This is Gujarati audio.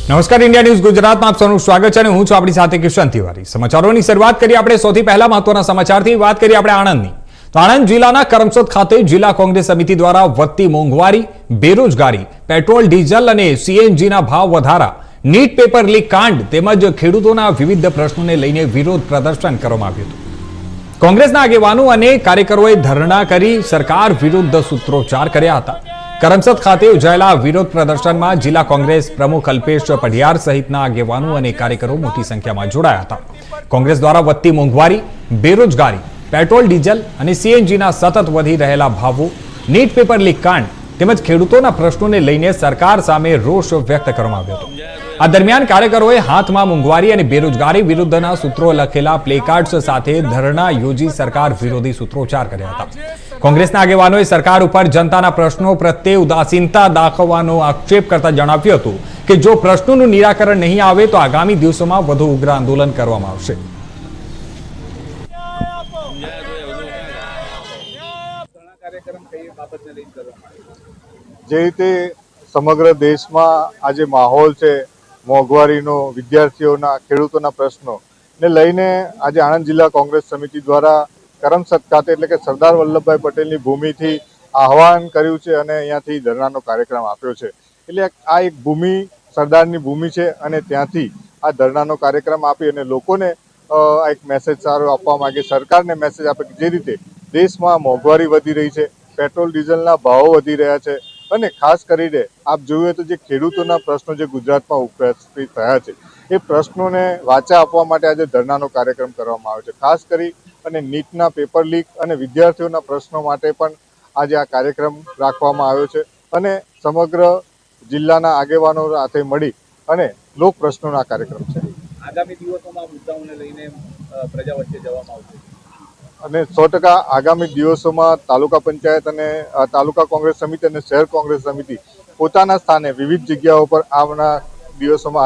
નમસ્કાર, ઇન્ડિયા ન્યૂઝ ગુજરાતમાં આપ સૌનું સ્વાગત છે અને હું છું આપણી સાથે કિશન તિવારી। સમાચારોની શરૂઆત કરીએ આપણે સૌથી પહેલા મહત્વના સમાચારથી। વાત કરીએ આપણે આણંદની। તો આણંદ જિલ્લાના કરમસદ ખાતે જિલ્લા કોંગ્રેસ સમિતિ દ્વારા વધતી મોંઘવારી, બેરોજગારી, પેટ્રોલ ડીઝલ અને સીએનજીના ભાવ વધારા, નીટ પેપર લીક કાંડ તેમજ ખેડૂતોના વિવિધ પ્રશ્નોને લઈને વિરોધ પ્રદર્શન કરવામાં આવ્યું હતું। કોંગ્રેસના આગેવાનો અને કાર્યકરોએ ધરણા કરી સરકાર વિરુદ્ધ સૂત્રોચ્ચાર કર્યા હતા। કરમસદ ખાતે યોજાયેલા વિરોધ પ્રદર્શનમાં જિલ્લા કોંગ્રેસ પ્રમુખ અલ્પેશ પઢિયાર સહિતના આગેવાનો અને કાર્યકરો મોટી સંખ્યામાં જોડાયા હતા। કોંગ્રેસ દ્વારા વધતી મોંઘવારી, બેરોજગારી, પેટ્રોલ ડીઝલ અને સીએનજીના સતત વધી રહેલા ભાવો, નીટ પેપર લીક કાંડ તેમજ ખેડૂતોના પ્રશ્નોને લઈને સરકાર સામે રોષ વ્યક્ત કરવામાં આવ્યો હતો। આ દરમિયાન કાર્યકરોએ હાથમાં મોંઘવારી અને બેરોજગારી વિરુદ્ધના સૂત્રો લખેલા પ્લેકાર્ડ્સ સાથે ધરણા યોજી સરકાર વિરોધી સૂત્રોચ્ચાર કર્યા હતા। કોંગ્રેસના આગેવાનોએ સરકાર ઉપર જનતાના પ્રશ્નો પ્રત્યે ઉદાસીનતા દાખવવાનો આક્ષેપ કરતા જણાવ્યું હતું કે જો પ્રશ્નોનું નિરાકરણ નહીં આવે તો આગામી દિવસોમાં વધુ ઉગ્ર આંદોલન કરવામાં આવશે। જે રીતે સમગ્ર દેશમાં આજે માહોલ છે મોંઘવારીનો, વિદ્યાર્થીઓના, ખેડૂતોના પ્રશ્નો ને લઈને આજે આણંદ જિલ્લા કોંગ્રેસ સમિતિ દ્વારા કરમસદ ખાતે એટલે કે સરદાર વલ્લભભાઈ પટેલની ભૂમિથી આહવાન કર્યું છે અને અહીંયાથી ધરણાનો કાર્યક્રમ આપ્યો છે। એટલે આ એક ભૂમિ સરદારની ભૂમિ છે અને ત્યાંથી આ ધરણાનો કાર્યક્રમ આપી અને લોકોને એક મેસેજ સારો આપવા માંગે, સરકારને મેસેજ આપે કે જે રીતે દેશમાં મોંઘવારી વધી રહી છે, પેટ્રોલ ડીઝલના ભાવો વધી રહ્યા છે અને ખાસ કરીને આપ જોયું તો જે ખેડૂતોના પ્રશ્નો જે ગુજરાતમાં ઉપસ્થિત થયા છે એ પ્રશ્નોને વાચા આપવા માટે આજે ધરણાનો કાર્યક્રમ કરવામાં આવ્યો છે। ખાસ કરી અને નીટના પેપર લીક અને વિદ્યાર્થીઓના પ્રશ્નો માટે પણ આજે આ કાર્યક્રમ રાખવામાં આવ્યો છે અને સમગ્ર જિલ્લાના આગેવાનો સાથે મળી અને લોક પ્રશ્નોના કાર્યક્રમ છે। આગામી દિવસોમાં મુદ્દાઓને લઈને પ્રજા વચ્ચે જવામાં આવશે અને 100% આગામી દિવસોમાં તાલુકા પંચાયત અને તાલુકા કોંગ્રેસ સમિતિ અને શહેર કોંગ્રેસ સમિતિ પોતાના સ્થાને વિવિધ જગ્યાઓ પર આવનાર દિવસોમાં